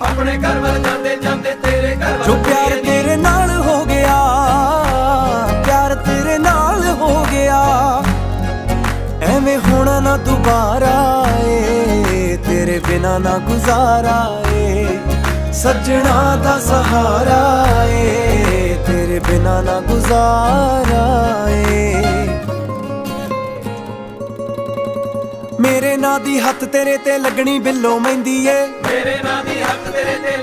अपने घर वाल जाते जाते तेरे घर जो प्यार तेरे नाल हो गया, प्यार तेरे नाल हो गया, एवें होना ना दोबारा ए, तेरे बिना ना गुजारा ए, सजना दा सहारा ए, तेरे बिना ना गुजारा ए। मेरे नां दी हत्थ तेरे ते लगनी बिल्लो मेहंदी ए, मेरे नां दी हक तेरे ते